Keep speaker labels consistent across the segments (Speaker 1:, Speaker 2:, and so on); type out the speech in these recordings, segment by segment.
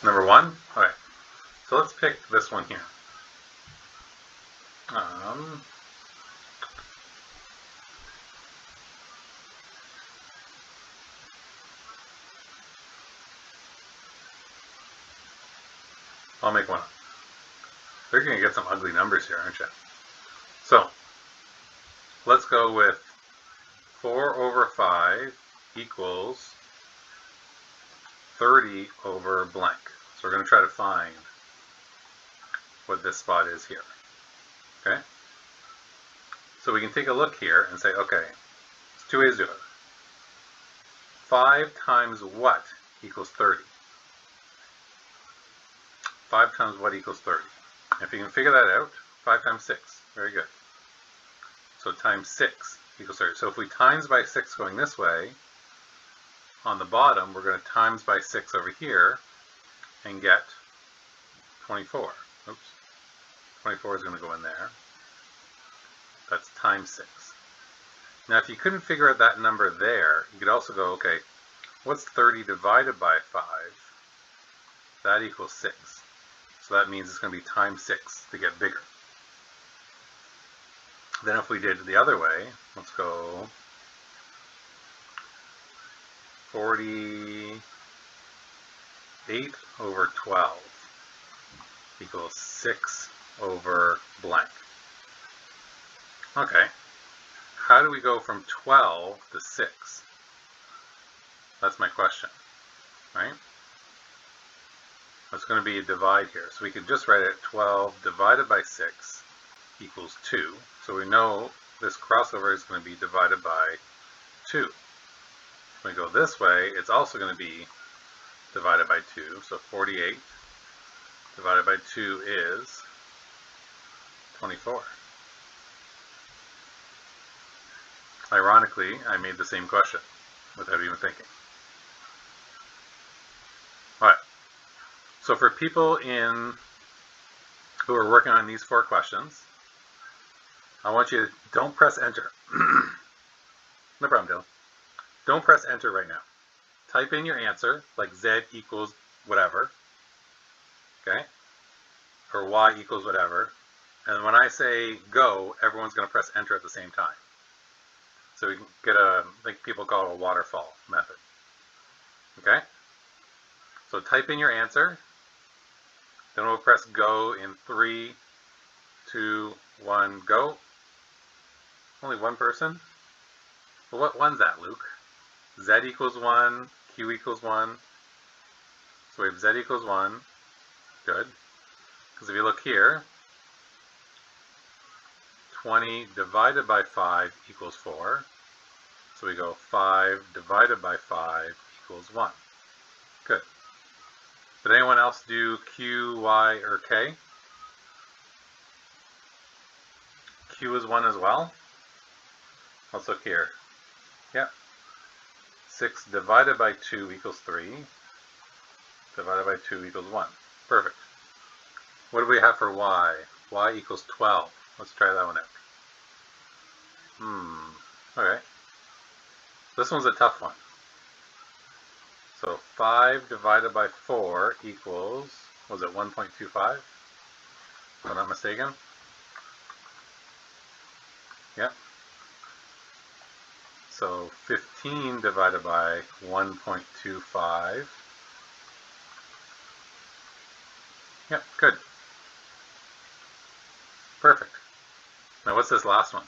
Speaker 1: Number 1? Okay. So let's pick this one here. I'll make one up. They're going to get some ugly numbers here, aren't you? So, let's go with 4 over 5 equals 30 over blank. So we're going to try to find what this spot is here. Okay? So we can take a look here and say, okay, there's 2 ways to do it. 5 times what equals 30? 5 times what equals 30? If you can figure that out, 5 times 6. Very good. So times 6 equals 30. So if we times by 6 going this way, on the bottom, we're going to times by 6 over here and get 24. Oops. 24 is going to go in there. That's times 6. Now, if you couldn't figure out that number there, you could also go, okay, what's 30 divided by 5? That equals 6. So that means it's going to be times 6 to get bigger. Then if we did it the other way, let's go 48 over 12 equals 6 over blank. Okay, how do we go from 12 to 6? That's my question, right? It's going to be a divide here. So we could just write it 12 divided by 6 equals 2. So we know this crossover is going to be divided by 2. When we go this way, it's also going to be divided by 2. So 48 divided by 2 is 24. Ironically, I made the same question without even thinking. Alright, so for people who are working on these 4 questions, I want you to don't press enter. No problem, Dylan. Don't press enter right now. Type in your answer, like z equals whatever, okay? Or y equals whatever. And when I say go, everyone's going to press enter at the same time. So we can get I think people call it a waterfall method. Okay? So type in your answer. Then we'll press go in 3, 2, 1, go. Only one person? Well, what one's that, Luke? Z equals 1, Q equals 1. So we have Z equals 1. Good. Because if you look here, 20 divided by 5 equals 4. So we go 5 divided by 5 equals 1. Good. Did anyone else do Q, Y, or K? Q is 1 as well. Let's look here. Yep. 6 divided by 2 equals 3. Divided by 2 equals 1. Perfect. What do we have for Y? Y equals 12. Let's try that one out. Okay. This one's a tough one. So 5 divided by 4 equals, was it 1.25? If I'm not mistaken. Yep. So 15 divided by 1.25. Yep, good. Perfect. Now what's this last one?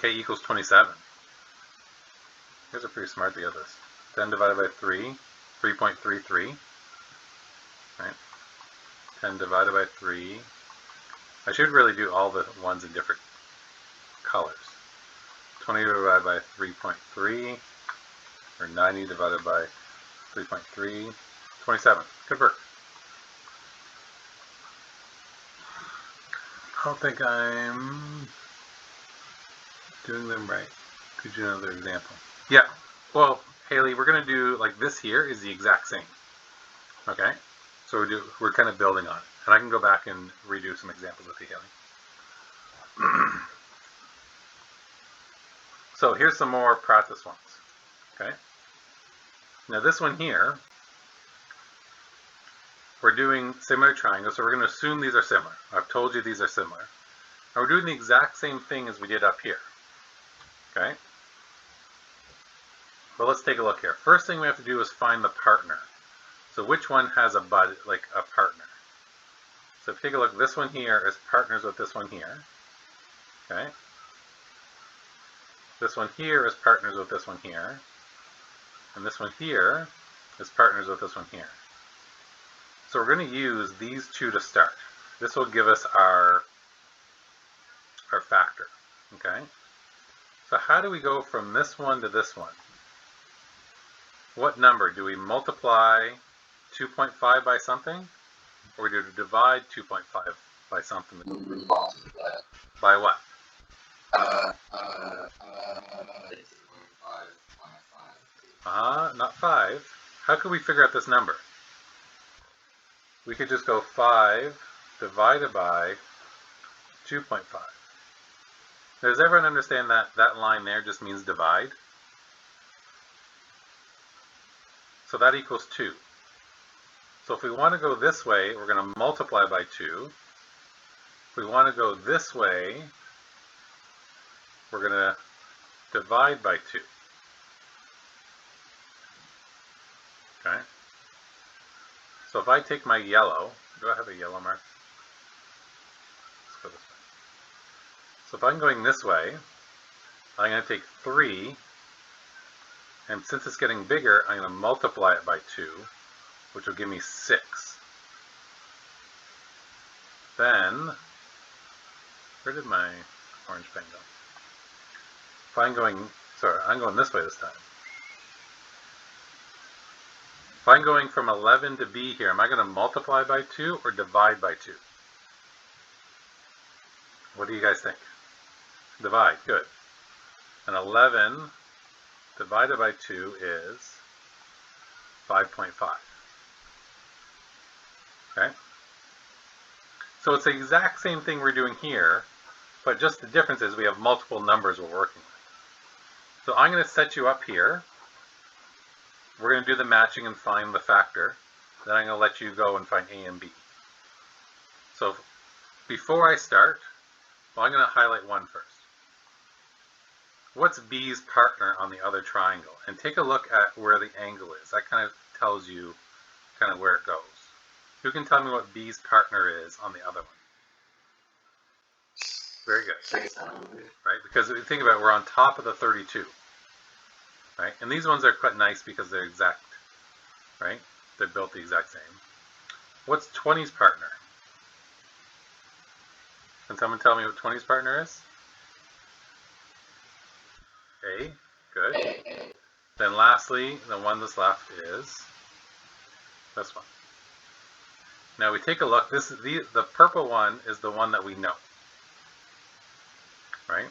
Speaker 1: K equals 27. You guys are pretty smart to get this. 10 divided by 3, 3.33. Right? 10 divided by 3. I should really do all the ones in different colors. 20 divided by 3.3, or 90 divided by 3.3, 27. Good work. I don't think I'm doing them right. Could you do another example? Yeah. Well, Haley, we're going to do, like, this here is the exact same. Okay? So we're kind of building on it. And I can go back and redo some examples with you, Haley. So here's some more practice ones. Okay? Now this one here, we're doing similar triangles, so we're going to assume these are similar. I've told you these are similar. And we're doing the exact same thing as we did up here. Okay? But let's take a look here. First thing we have to do is find the partner. So which one has a bud, like a partner? So if you take a look, this one here is partners with this one here. Okay? This one here is partners with this one here. And this one here is partners with this one here. So we're going to use these two to start. This will give us our factor. Okay? So how do we go from this one to this one? What number? Do we multiply 2.5 by something? Or do we divide 2.5 by something? By what? Not 5. How could we figure out this number? We could just go 5 divided by 2.5. Does everyone understand that that line there just means divide? So that equals 2. So if we want to go this way, we're going to multiply by 2. If we want to go this way, we're going to divide by 2. Okay? So if I take my yellow, do I have a yellow mark? Let's go this way. So if I'm going this way, I'm going to take 3, and since it's getting bigger, I'm going to multiply it by 2, which will give me 6. Then, where did my orange pen go? If I'm going this way this time. If I'm going from 11 to B here, am I going to multiply by 2 or divide by 2? What do you guys think? Divide, good. And 11 divided by 2 is 5.5. Okay? So it's the exact same thing we're doing here, but just the difference is we have multiple numbers we're working with. So I'm going to set you up here. We're going to do the matching and find the factor. Then I'm going to let you go and find A and B. So before I start, well, I'm going to highlight one first. What's B's partner on the other triangle? And take a look at where the angle is. That kind of tells you kind of where it goes. Who can tell me what B's partner is on the other one? Very good. Right? Because if you think about it, we're on top of the 32. Right? And these ones are quite nice because they're exact. Right? They're built the exact same. What's 20's partner? Can someone tell me what 20's partner is? A. Good. Then lastly, the one that's left is this one. Now we take a look. This is the purple one is the one that we know. Right?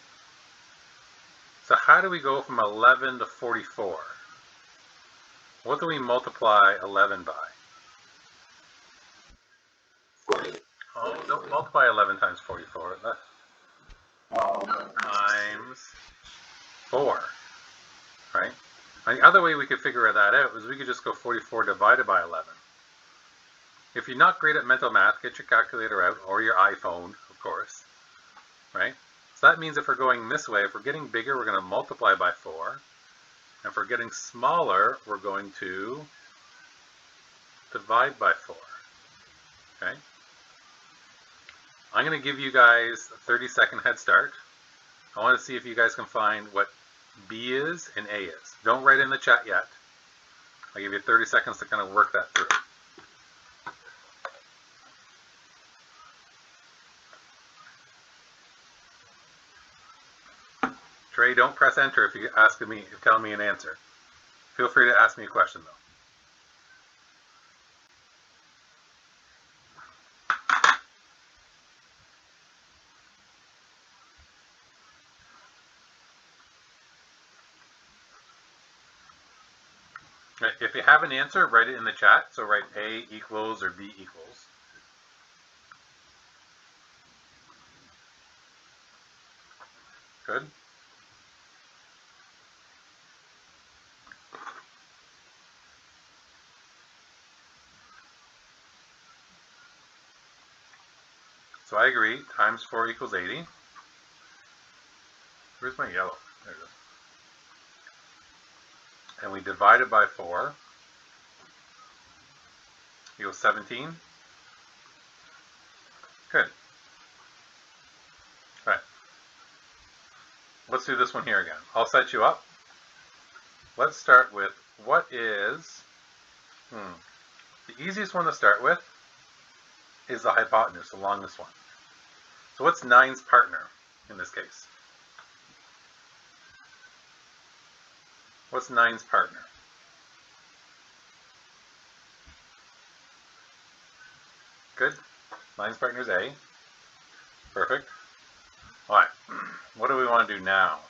Speaker 1: So how do we go from 11 to 44? What do we multiply 11 by?
Speaker 2: 40.
Speaker 1: Oh, don't multiply 11 times 44. That's times 4. Right? And the other way we could figure that out is we could just go 44 divided by 11. If you're not great at mental math, get your calculator out, or your iPhone, of course. Right? So that means if we're going this way, if we're getting bigger, we're going to multiply by 4. And if we're getting smaller, we're going to divide by 4. Okay? I'm going to give you guys a 30-second head start. I want to see if you guys can find what B is and A is. Don't write in the chat yet. I'll give you 30 seconds to kind of work that through. Trey, don't press enter if you tell me an answer. Feel free to ask me a question though. If you have an answer, write it in the chat. So write A equals or B equals. Good. So I agree, times 4 equals 80. Where's my yellow? There it is. And we divide it by 4. Equals 17. Good. All right. Let's do this one here again. I'll set you up. Let's start with what is, the easiest one to start with is the hypotenuse along this one. So what's 9's partner in this case? What's 9's partner? Good. 9's partner is A. Perfect. All right. What do we want to do now?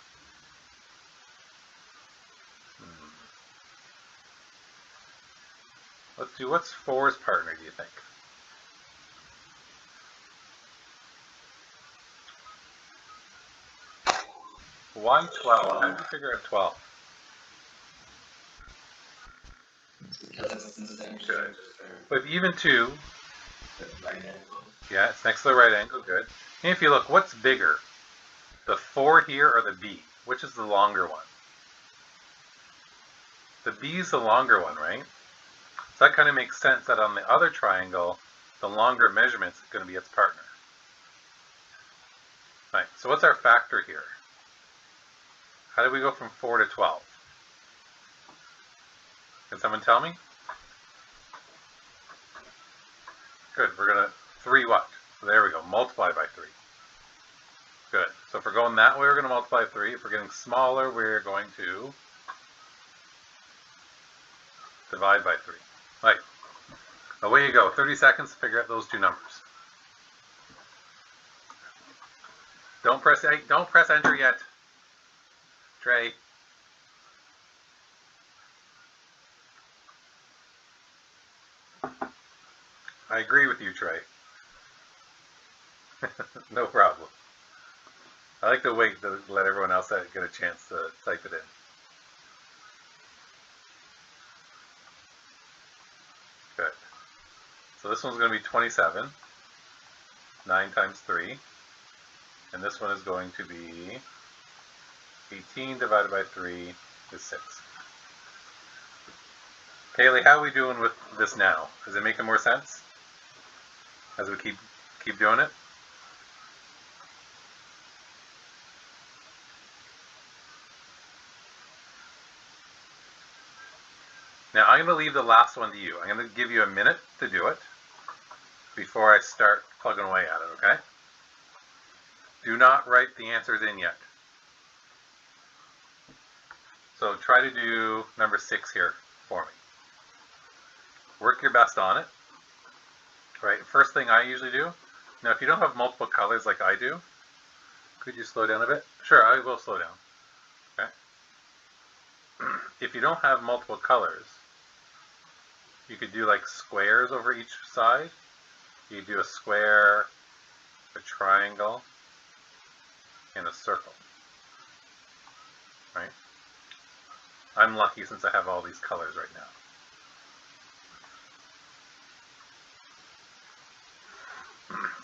Speaker 1: Let's do, what's 4's partner, do you think? Why 12? How do you figure out 12? Good. With even 2, yeah, it's next to the right angle, good. And if you look, what's bigger? The 4 here or the B? Which is the longer one? The B is the longer one, right? So that kind of makes sense that on the other triangle, the longer measurement is going to be its partner. Right, so what's our factor here? How did we go from 4 to 12? Can someone tell me? Good, we're going to 3 what? So there we go, multiply by 3. Good, so if we're going that way, we're going to multiply 3. If we're getting smaller, we're going to divide by 3. Right, away you go, 30 seconds to figure out those two numbers. Don't press enter yet, Trey. I agree with you, Trey. No problem. I like to wait to let everyone else get a chance to type it in. Good. So this one's going to be 27. 9 times 3. And this one is going to be 18 divided by 3 is 6. Kaylee, how are we doing with this now? Is it making more sense as we keep doing it? Now I'm going to leave the last one to you. I'm going to give you a minute to do it before I start plugging away at it, okay? Do not write the answers in yet. So try to do number 6 here for me. Work your best on it. Right, first thing I usually do. Now if you don't have multiple colors like I do, could you slow down a bit? Sure, I will slow down. Okay. If you don't have multiple colors, you could do like squares over each side. You could do a square, a triangle, and a circle. Right? I'm lucky since I have all these colors right now.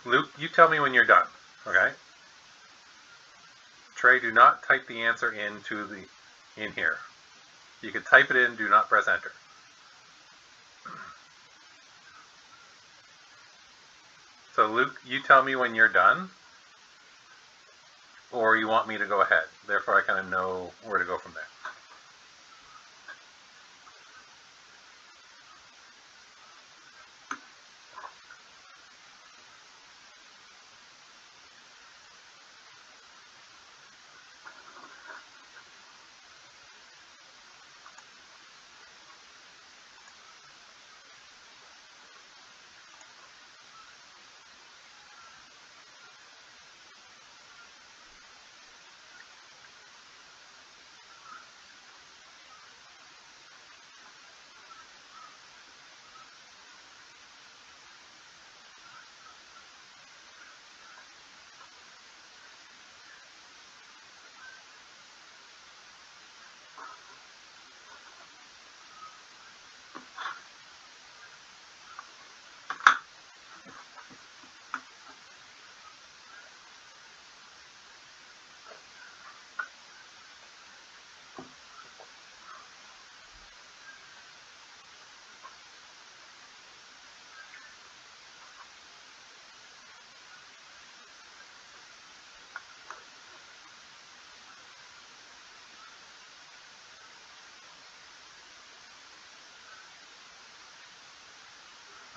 Speaker 1: Luke, you tell me when you're done, okay? Trey, do not type the answer in here. You can type it in, do not press enter. So Luke, you tell me when you're done, or you want me to go ahead. Therefore, I kind of know where to go from there.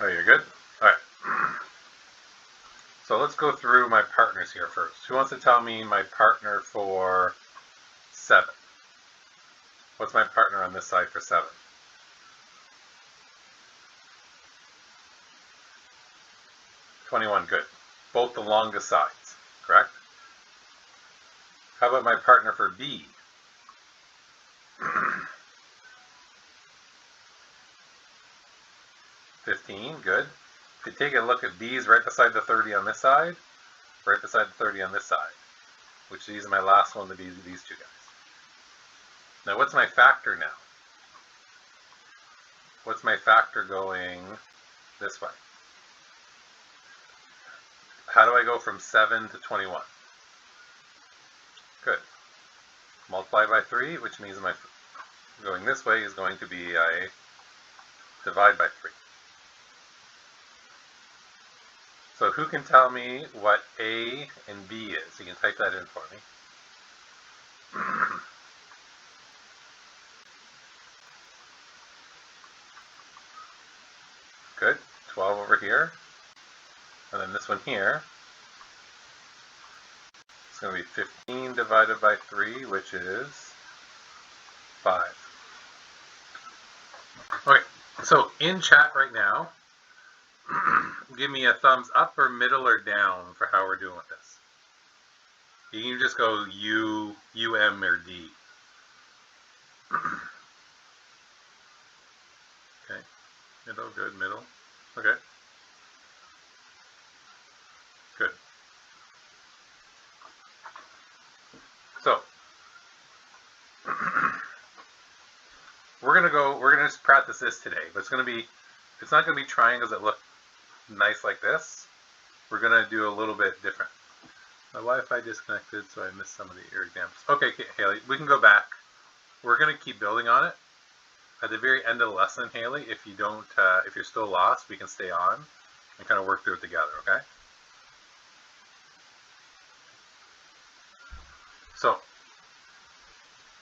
Speaker 1: Oh, you're good? All right. So let's go through my partners here first. Who wants to tell me my partner for 7? What's my partner on this side for 7? 21, good. Both the longest sides, correct? How about my partner for B? 15, good. If you take a look at B's right beside the 30 on this side, right beside the 30 on this side, which these are my last one to be these two guys. Now what's my factor now? What's my factor going this way? How do I go from 7 to 21? Good. Multiply by 3, which means my going this way is going to be I divide by 3. So who can tell me what A and B is? You can type that in for me. Good. 12 over here. And then this one here. It's going to be 15 divided by 3, which is 5. Okay, so in chat right now, give me a thumbs up or middle or down for how we're doing with this. You can just go U, M, or D. Okay, middle, good, middle. Okay, good. So, we're gonna just practice this today, but it's not gonna be triangles that look nice like this. We're gonna do a little bit different. My Wi-Fi disconnected, so I missed some of your examples. Okay, Haley, we can go back. We're gonna keep building on it. At the very end of the lesson, Haley, if you're still lost, we can stay on and kind of work through it together, okay? So,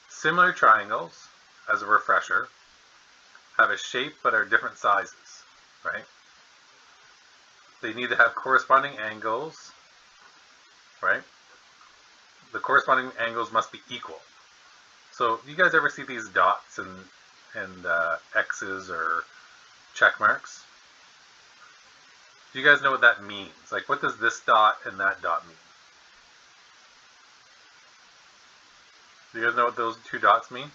Speaker 1: similar triangles, as a refresher, have a shape but are different sizes, right? They need to have corresponding angles, right? The corresponding angles must be equal. So, you guys ever see these dots and X's or check marks? Do you guys know what that means? Like, what does this dot and that dot mean? Do you guys know what those two dots mean?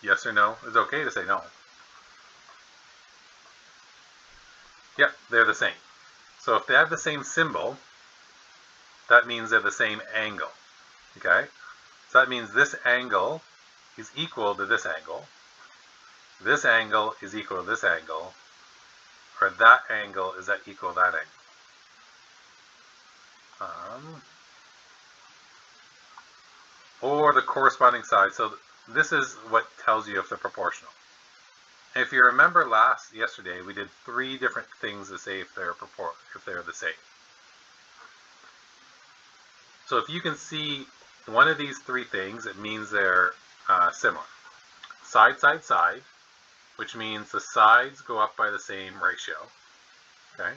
Speaker 1: Yes or no? It's okay to say no. Yep, they're the same. So if they have the same symbol, that means they're the same angle. Okay? So that means this angle is equal to this angle. This angle is equal to this angle. Or that angle is equal to that angle. Or the corresponding side. So this is what tells you if they're proportional. And if you remember yesterday, we did 3 different things to say if they're the same. So if you can see one of these 3 things, it means they're similar. Side, side, side, which means the sides go up by the same ratio. Okay.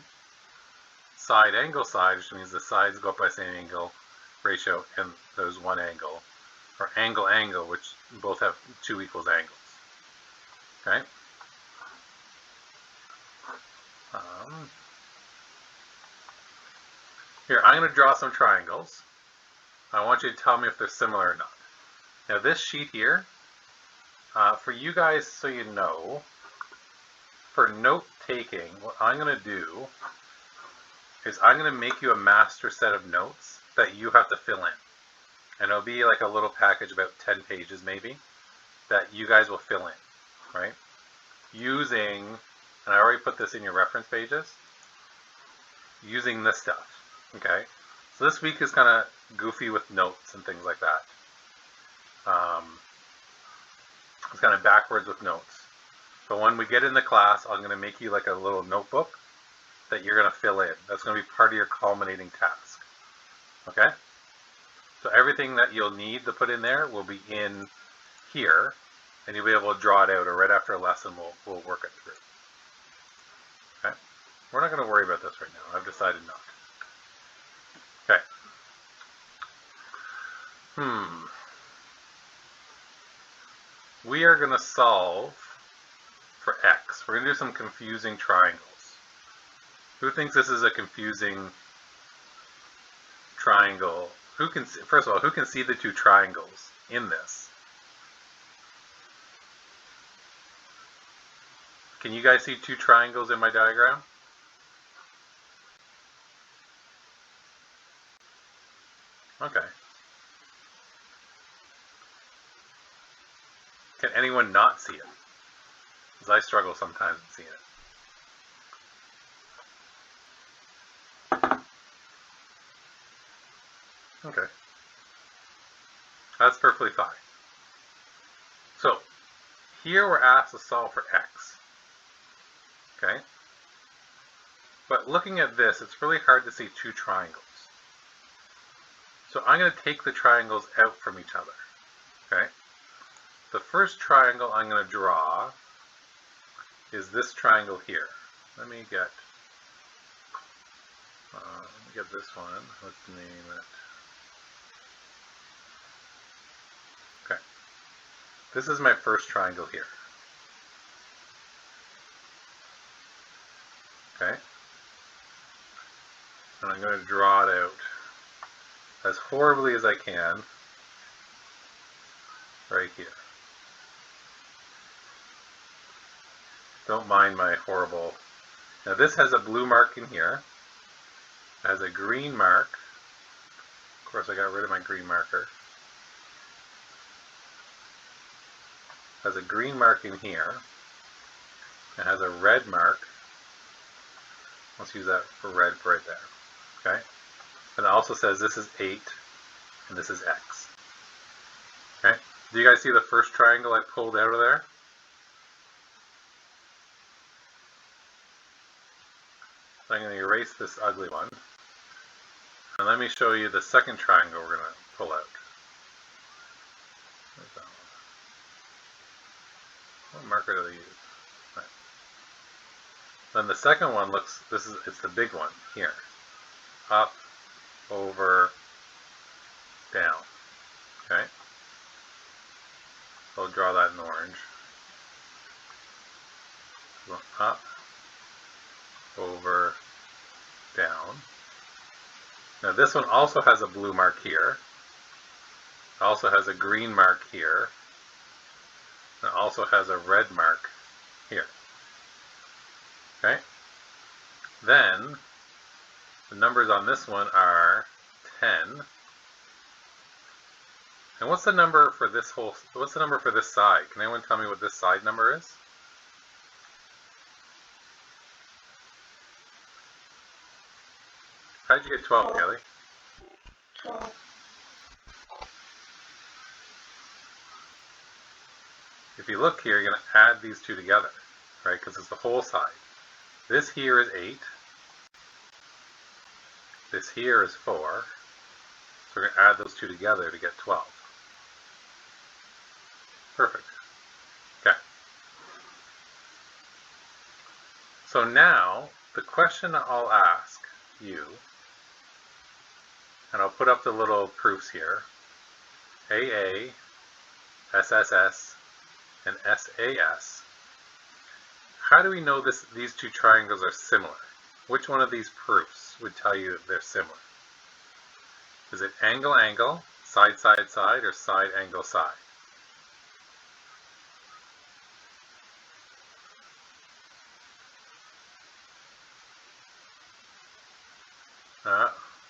Speaker 1: Side, angle, side, which means the sides go up by the same angle ratio, and there's one angle. Or angle, angle, which both have 2 equals angles. Okay. Here, I'm going to draw some triangles. I want you to tell me if they're similar or not. Now this sheet here, for you guys so you know, for note taking, what I'm going to do is I'm going to make you a master set of notes that you have to fill in. And it'll be like a little package, about 10 pages maybe, that you guys will fill in, right? Using, and I already put this in your reference pages, using this stuff, okay? So this week is kind of goofy with notes and things like that. It's kind of backwards with notes. But when we get into class, I'm going to make you like a little notebook that you're going to fill in. That's going to be part of your culminating task, okay? So everything that you'll need to put in there will be in here. and you'll be able to draw it out, or right after a lesson we'll work it through. Okay? We're not going to worry about this right now. I've decided not. Okay. We are going to solve for x. We're going to do some confusing triangles. Who thinks this is a confusing triangle? Who can see, first of all, who can see the two triangles in this? Can you guys see two triangles in my diagram? Okay. Can anyone not see it? Because I struggle sometimes in seeing it. Okay. That's perfectly fine. So, here we're asked to solve for x. Okay? But looking at this, it's really hard to see two triangles. So I'm going to take the triangles out from each other. Okay? The first triangle I'm going to draw is this triangle here. Let me get this one. Let's name it. Okay. This is my first triangle here. Okay? And I'm going to draw it out as horribly as I can right here. Don't mind my horrible. Now this has a blue mark in here. It has a green mark. Of course I got rid of my green marker. It has a green mark in here. It has a red mark. Let's use that for red right there. Okay? And it also says this is 8 and this is x. Okay? Do you guys see the first triangle I pulled out of there? So I'm going to erase this ugly one. And let me show you the second triangle we're going to pull out. Where's that one? What marker do they use? Right. Then the second one looks, it's the big one here. Up, over, down. Okay? So I'll draw that in orange. So up, over, down. Now this one also has a blue mark here. Also has a green mark here. And also has a red mark here. Okay? Then the numbers on this one are 10. And what's the number for this side? Can anyone tell me what this side number is? How did you get 12, Kelly?
Speaker 2: 12.
Speaker 1: If you look here, you're going to add these two together, right? Because it's the whole side. This here is 8. This here is 4. So we're going to add those two together to get 12. Perfect. Okay. So now, the question I'll ask you, and I'll put up the little proofs here, AA, SSS, and SAS. How do we know these two triangles are similar? Which one of these proofs would tell you that they're similar? Is it angle, angle, side, side, side, or side, angle, side?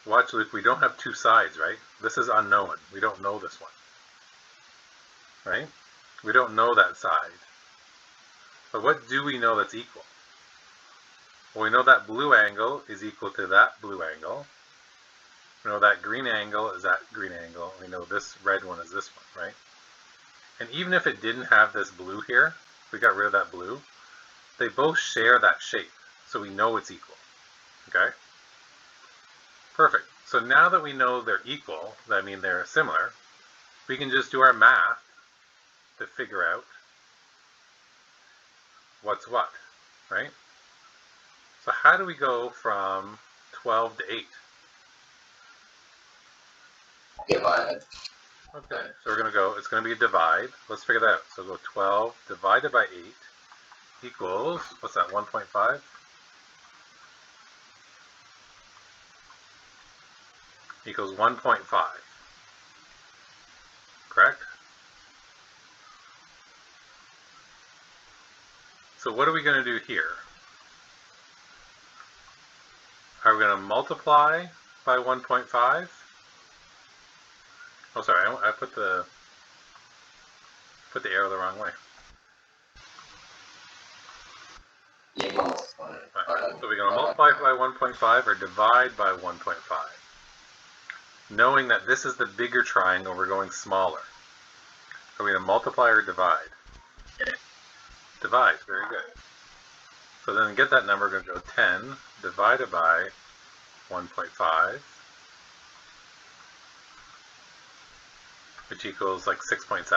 Speaker 1: Watch, Luke, we don't have two sides, right? This is unknown. We don't know this one. Right? We don't know that side. But what do we know that's equal? Well, we know that blue angle is equal to that blue angle. We know that green angle is that green angle. We know this red one is this one, right? And even if it didn't have this blue here, if we got rid of that blue, they both share that shape. So we know it's equal. Okay? Perfect. So now that we know they're equal, I mean they're similar, we can just do our math to figure out what's what, right? So how do we go from 12 to 8?
Speaker 2: Divide.
Speaker 1: Okay, so we're going to go, it's going to be a divide. Let's figure that out. So go 12 divided by 8 equals, what's that, 1.5? Equals 1.5. Correct? So what are we going to do here? Are we going to multiply by 1.5? Oh, sorry, I put the arrow the wrong way.
Speaker 2: Yeah, multiply.
Speaker 1: Right. So we're going to multiply by 1.5 or divide by 1.5. Knowing that this is the bigger triangle, we're going smaller. Are we going to multiply or divide? Divide, very good. So then to get that number, we're going to go 10 divided by 1.5, which equals like 6.7.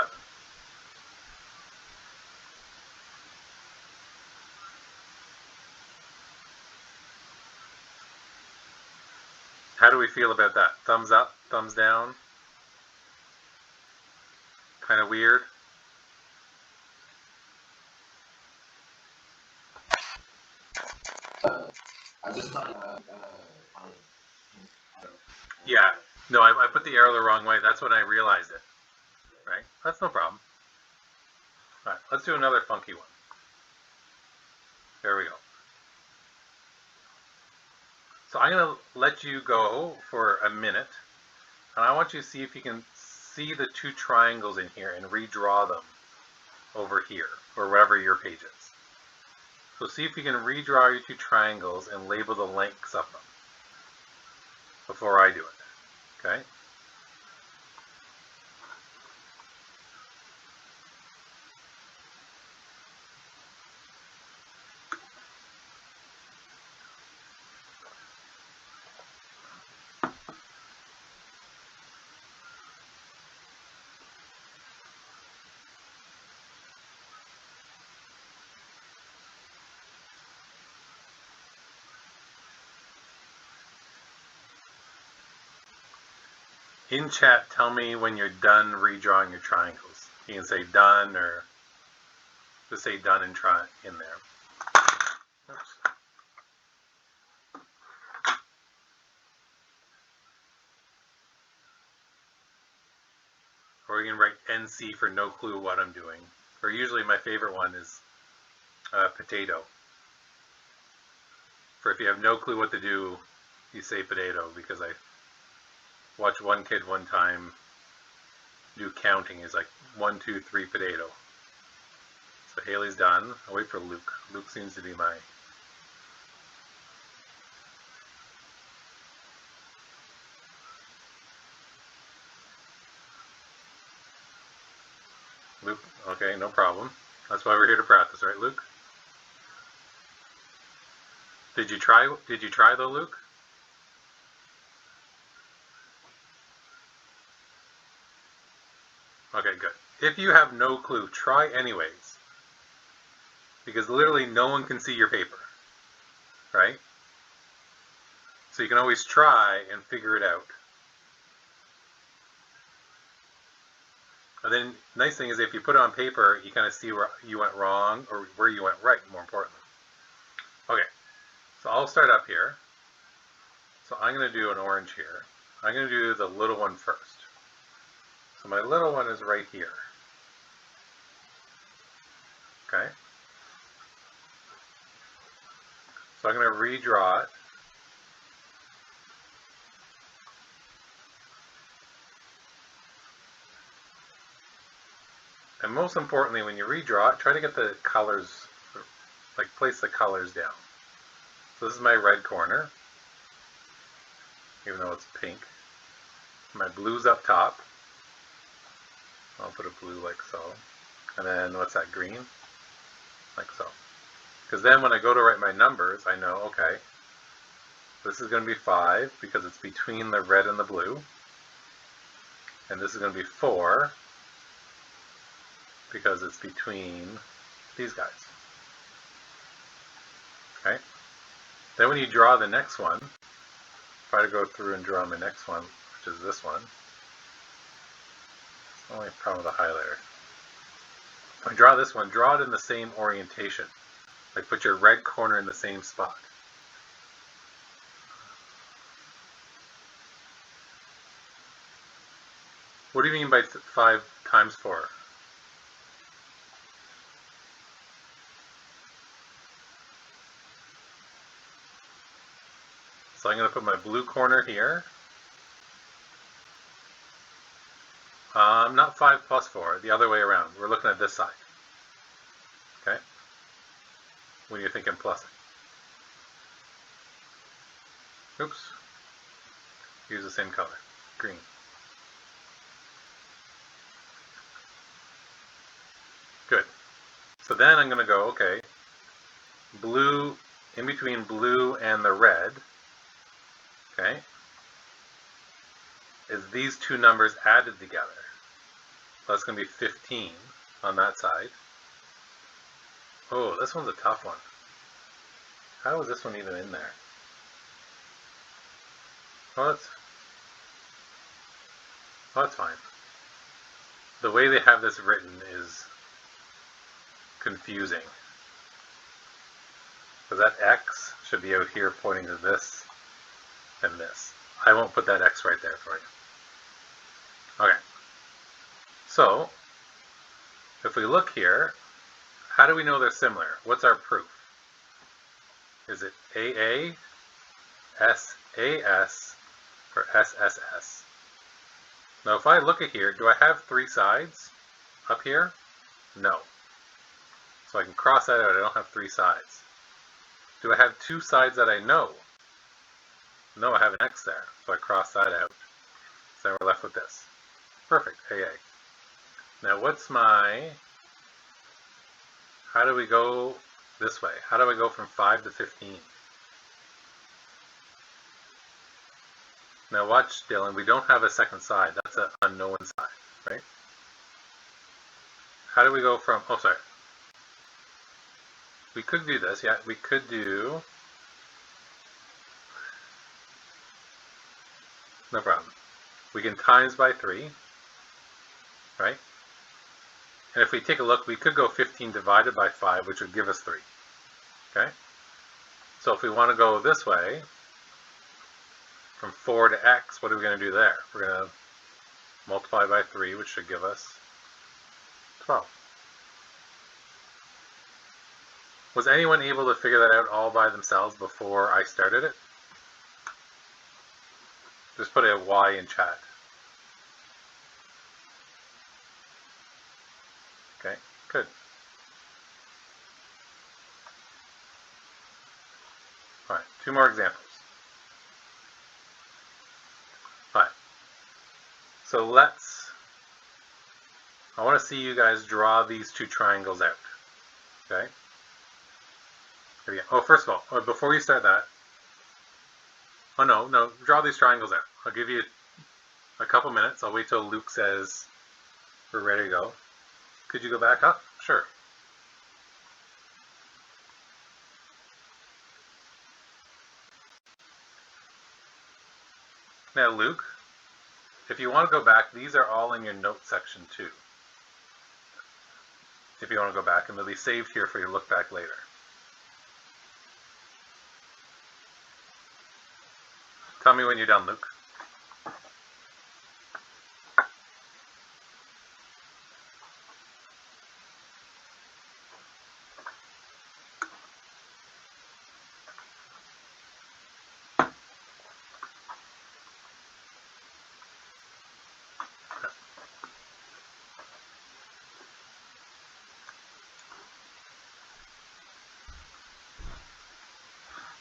Speaker 1: How do we feel about that? Thumbs up, thumbs down? Kind of weird?
Speaker 2: I just thought.
Speaker 1: Yeah. No, I put the arrow the wrong way. That's when I realized it. Right? That's no problem. All right, let's do another funky one. There we go. So I'm going to let you go for a minute, and I want you to see if you can see the two triangles in here and redraw them over here, or wherever your page is. So see if you can redraw your two triangles and label the lengths of them before I do it. Okay? In chat, tell me when you're done redrawing your triangles. You can say done, or just say done and try in there. Oops. Or you can write NC for no clue what I'm doing. Or usually my favorite one is potato. For if you have no clue what to do, you say potato, because I watched one kid one time do counting. He's like 1, 2, 3 potato. So Haley's done. I'll wait for Luke. Luke seems to be my... Luke, okay, no problem. That's why we're here to practice, right, Luke? Did you try though, Luke? Okay, good. If you have no clue, try anyways. Because literally no one can see your paper, right? So you can always try and figure it out. And then nice thing is if you put it on paper, you kind of see where you went wrong or where you went right, more importantly. Okay, so I'll start up here. So I'm going to do an orange here. I'm going to do the little one first. So my little one is right here. Okay. So I'm going to redraw it. And most importantly, when you redraw it, try to get the colors, like place the colors down. So this is my red corner, even though it's pink. My blue's up top. I'll put a blue like so. And then what's that, green? Like so. Because then when I go to write my numbers, I know, okay, this is going to be 5 because it's between the red and the blue. And this is going to be 4 because it's between these guys. Okay? Then when you draw the next one, try to go through and draw the next one, which is this one. It's the only problem with the highlighter. When you draw this one, draw it in the same orientation. Like put your red corner in the same spot. What do you mean by 5 times 4? So I'm going to put my blue corner here. Not 5 plus 4, the other way around. We're looking at this side. Okay? When you're thinking plus it. Oops. Use the same color. Green. Good. So then I'm going to go, okay, blue, in between blue and the red, okay, is these two numbers added together. So that's going to be 15 on that side. Oh, this one's a tough one. How is this one even in there? Well, that's fine. The way they have this written is confusing. Because that X should be out here pointing to this and this. I won't put that X right there for you. Okay. So, if we look here, how do we know they're similar? What's our proof? Is it AA, SAS, or SSS? Now if I look at here, do I have 3 sides up here? No. So I can cross that out, I don't have 3 sides. Do I have 2 sides that I know? No, I have an X there, so I cross that out. So then we're left with this. Perfect, AA. Now what's my, how do we go this way? How do I go from 5 to 15? Now watch, Dylan, we don't have a second side. That's an unknown side, right? How do we go from, oh sorry. We could do this, yeah, we could do, no problem. We can times by 3, right? And if we take a look, we could go 15 divided by 5, which would give us 3, okay? So if we want to go this way, from 4 to x, what are we going to do there? We're going to multiply by 3, which should give us 12. Was anyone able to figure that out all by themselves before I started it? Just put a Y in chat. Okay, good. All right, 2 more examples. All right, so I want to see you guys draw these 2 triangles out, okay? Oh, first of all, before you start that, oh no, draw these triangles out. I'll give you a couple minutes. I'll wait till Luke says we're ready to go. Could you go back up? Sure. Now, Luke, if you want to go back, these are all in your notes section too. If you want to go back, and they'll be saved here for your look back later. Tell me when you're done, Luke.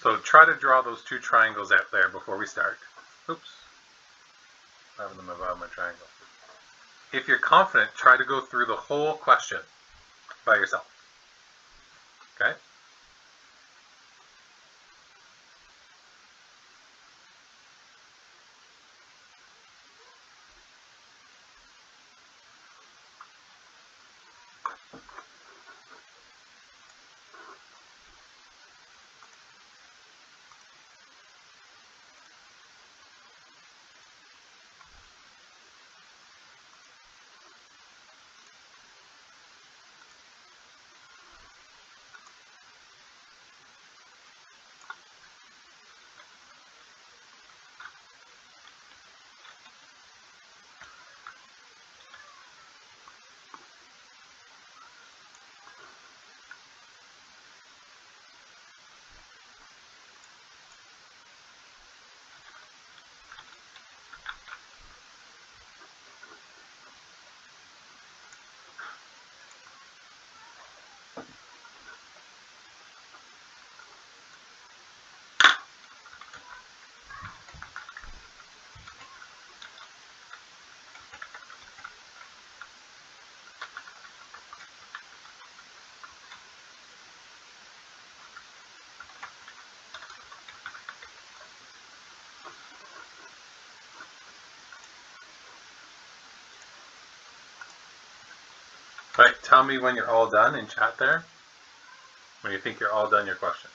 Speaker 1: So try to draw those 2 triangles out there before we start. Oops. Having them above my triangle. If you're confident, try to go through the whole question by yourself. Okay? All right, tell me when you're all done in chat there. When you think you're all done your question.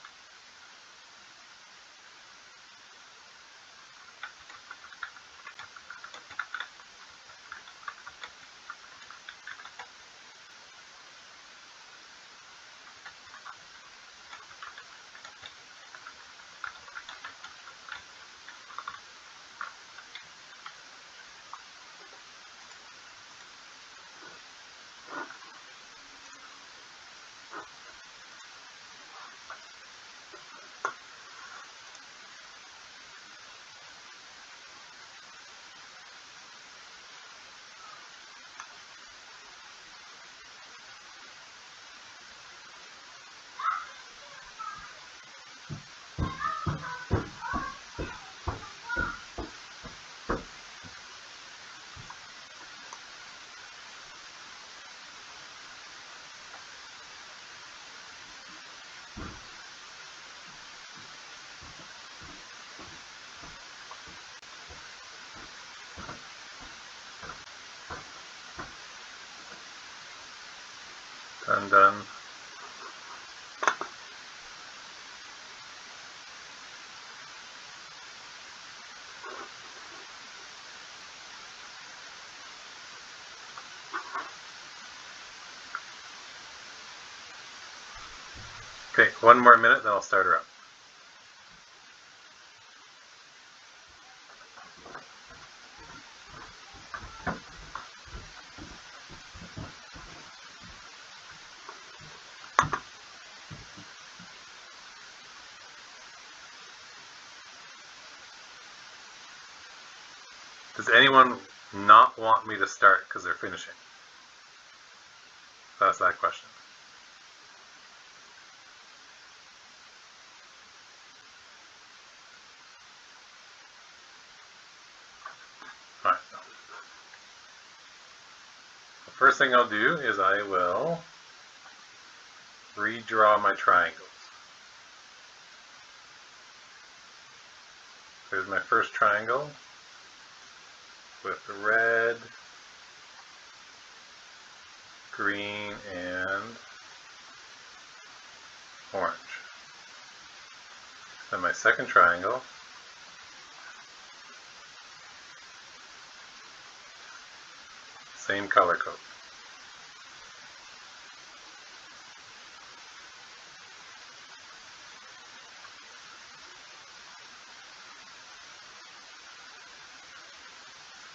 Speaker 1: Done. Okay, one more minute, then I'll start her up. Does anyone not want me to start because they're finishing? That's that question. All right. The first thing I'll do is I will redraw my triangles. Here's my first triangle with the red, green, and orange. Then my second triangle same color code.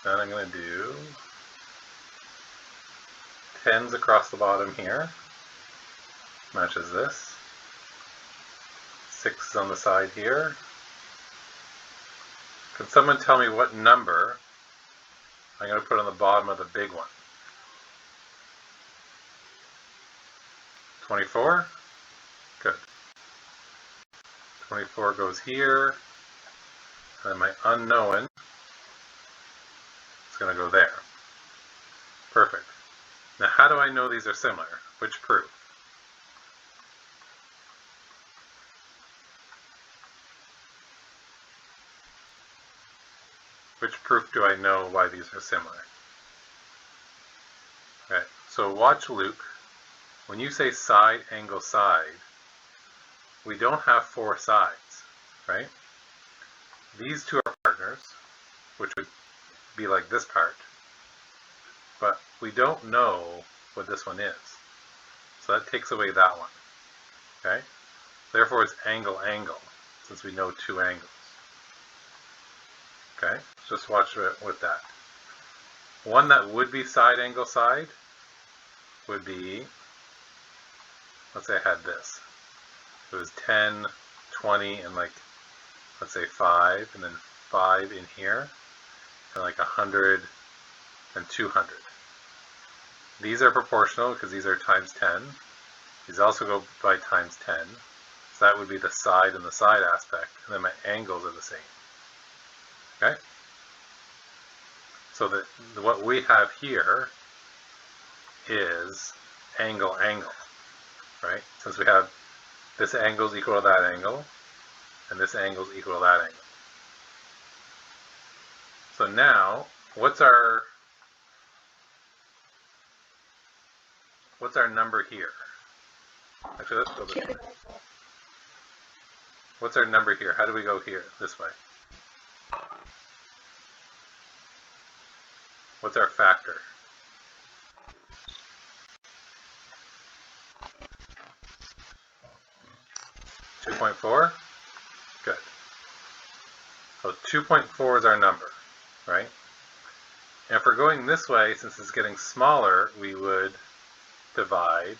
Speaker 1: Then I'm going to do 10s across the bottom here. Matches this. 6 on the side here. Can someone tell me what number I'm going to put on the bottom of the big one? 24? Good. 24 goes here. And then my unknown is going to go there. Perfect. Now how do I know these are similar? Which proof? Which proof do I know why these are similar? Okay, so watch Luke. When you say side, angle, side, we don't have 4 sides, right? These two are partners, which would be like this part, but we don't know what this one is. So that takes away that one, okay? Therefore it's angle, angle, since we know 2 angles. Okay, just watch it with that. One that would be side, angle, side would be, let's say I had this. It was 10, 20, and like, let's say 5, and then 5 in here, and like 100 and 200. These are proportional because these are times 10. These also go by times 10. So that would be the side and the side aspect, and then my angles are the same. Okay? So that what we have here is angle, angle, right? Since we have this angle is equal to that angle, and this angle is equal to that angle. So now, what's our what's our number here? Actually, let's go this way. What's our number here? How do we go here? This way. What's our factor? .4? Good. So 2.4 is our number, right? And if we're going this way, since it's getting smaller, we would divide.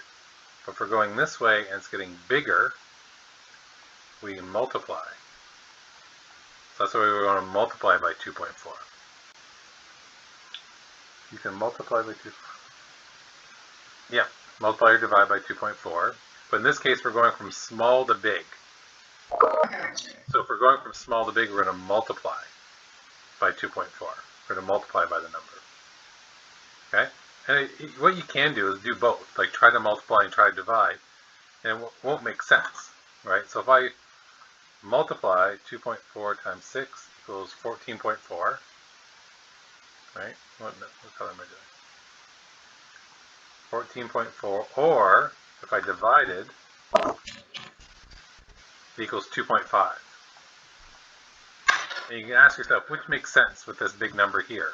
Speaker 1: But if we're going this way and it's getting bigger, we multiply. So that's why we want to multiply by 2.4. You can multiply by 2. Yeah, multiply or divide by 2.4. But in this case, we're going from small to big. So if we're going from small to big, we're going to multiply by 2.4. We're going to multiply by the number. Okay? And what you can do is do both. Like try to multiply and try to divide. And it won't make sense, right? So if I multiply 2.4 times 6 equals 14.4, right? What color am I doing? 14.4, or if I divided, it equals 2.5. And you can ask yourself, which makes sense with this big number here?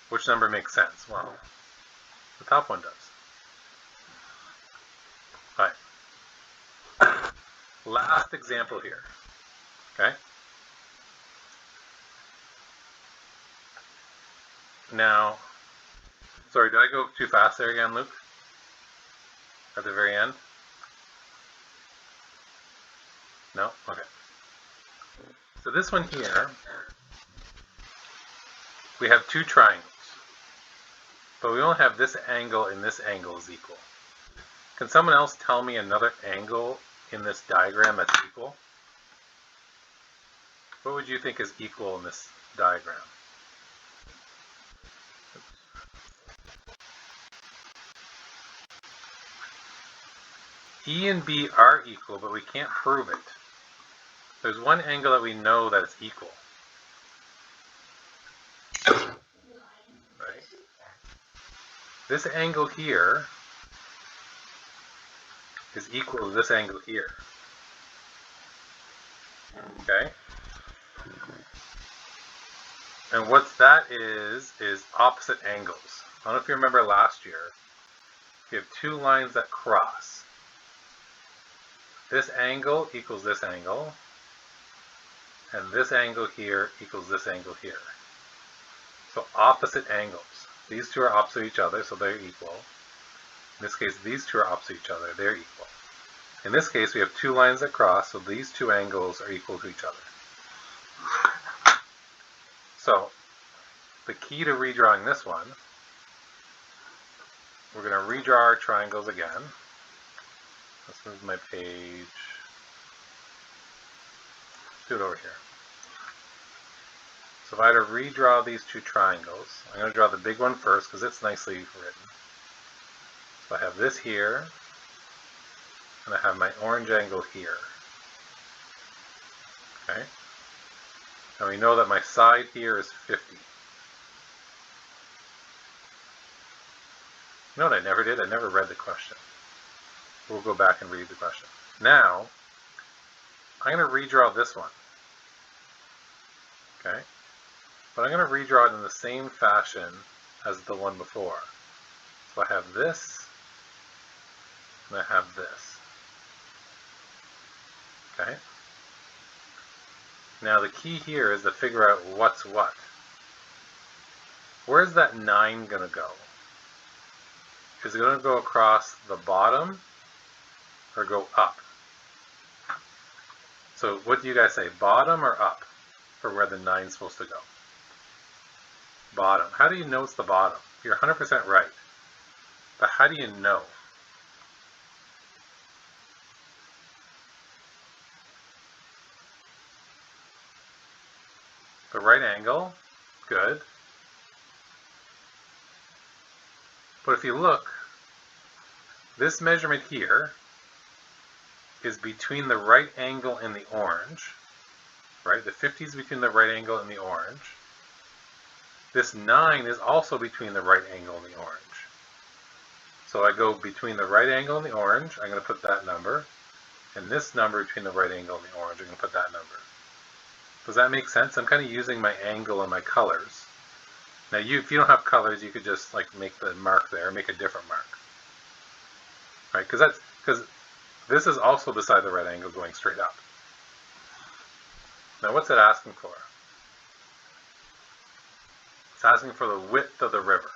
Speaker 1: Which number makes sense? Well, the top one does. All right. Last example here. Okay? Now, sorry, did I go too fast there again, Luke? At the very end? No? Okay. So this one here, we have two triangles. But we only have this angle and this angle is equal. Can someone else tell me another angle in this diagram that's equal? What would you think is equal in this diagram? E and B are equal, but we can't prove it. There's one angle that we know that it's equal. Right? This angle here is equal to this angle here. Okay? And what that is opposite angles. I don't know if you remember last year, you have two lines that cross. This angle equals this angle, and this angle here equals this angle here. So opposite angles. These two are opposite each other, so they're equal. In this case, these two are opposite each other, they're equal. In this case, we have two lines that cross, so these two angles are equal to each other. So, the key to redrawing this one, we're going to redraw our triangles again. Let's move my page. Do it over here. So if I had to redraw these two triangles, I'm going to draw the big one first because it's nicely written. So I have this here, and I have my orange angle here. Okay? And we know that my side here is 50. You know what I never did? I never read the question. We'll go back and read the question. Now, I'm going to redraw this one. Okay? But I'm going to redraw it in the same fashion as the one before. So I have this, and I have this. Okay? Now the key here is to figure out what's what. Where's that 9 going to go? Is it going to go across the bottom or go up? So what do you guys say, bottom or up for where the 9 is supposed to go? Bottom. How do you know it's the bottom? You're 100% right. But how do you know? The right angle, good. But if you look, this measurement here is between the right angle and the orange, right? The 50 is between the right angle and the orange. This 9 is also between the right angle and the orange. So I go between the right angle and the orange, I'm going to put that number. And this number between the right angle and the orange, I'm going to put that number. Does that make sense? I'm kind of using my angle and my colors. Now, if you don't have colors, you could just like make the mark there, make a different mark, right? Because this is also beside the right angle going straight up. Now, what's it asking for? It's asking for the width of the river.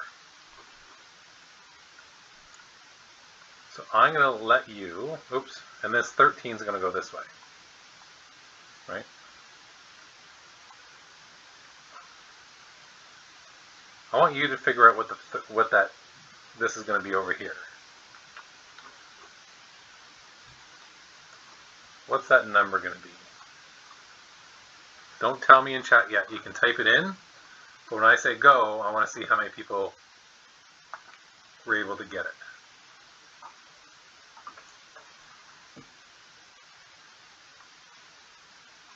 Speaker 1: So I'm going to let you, oops, and this 13 is going to go this way, right? I want you to figure out what this is going to be over here. What's that number going to be? Don't tell me in chat yet. You can type it in, but when I say go, I want to see how many people were able to get it.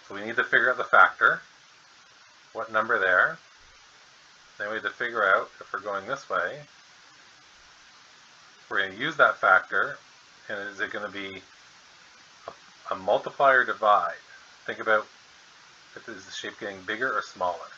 Speaker 1: So we need to figure out the factor. What number there? Then we have to figure out if we're going this way, we're going to use that factor, and is it going to be a multiply or divide? Think about if this is the shape getting bigger or smaller.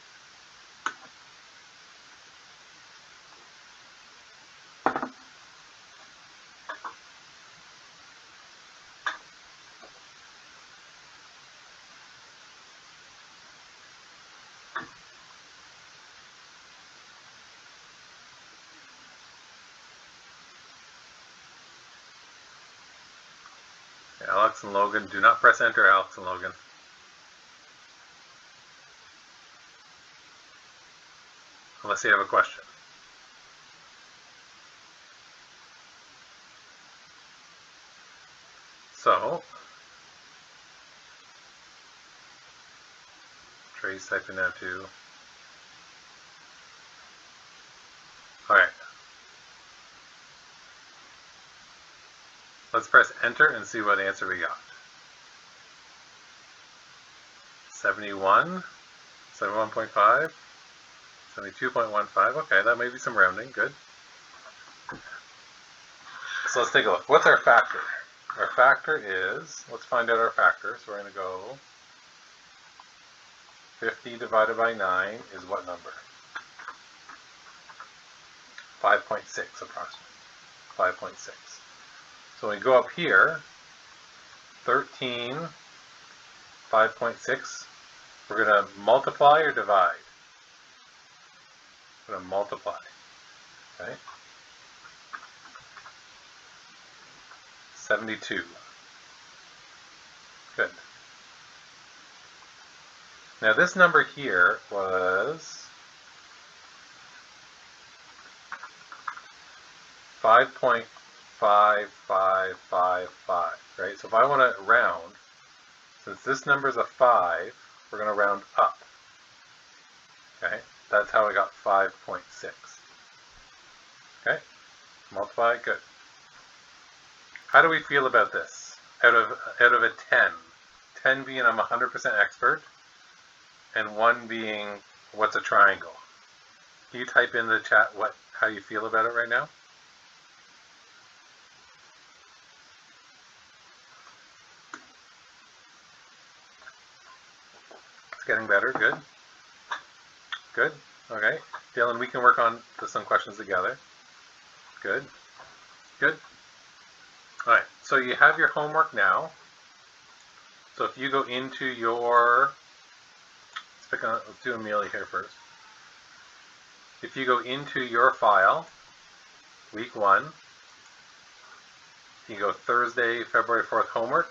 Speaker 1: Alex and Logan, do not press enter, Alex and Logan. Unless you have a question. So, Trey's typing now too. Alright. Let's press enter and see what answer we got. 71, 71.5, 72.15. Okay, that may be some rounding. Good. So let's take a look. What's our factor? Our factor is, let's find out our factor. So we're going to go 50 divided by 9 is what number? 5.6 approximately. 5.6. So when we go up here, 13, 5.6, we're going to multiply or divide? We're going to multiply. Okay? 72. Good. Now this number here was 5.5555, right? So if I want to round, since this number is a 5, we're going to round up. Okay? That's how I got 5.6. Okay? Multiply, good. How do we feel about this? Out of a 10. 10 being I'm 100% expert, and 1 being what's a triangle. Can you type in the chat how you feel about it right now? It's getting better, good. Good, okay. Dylan, we can work on some questions together. Good, good. All right, so you have your homework now. So if you go into your, let's do Amelia here first. If you go into your file, week 1, you go Thursday, February 4th homework.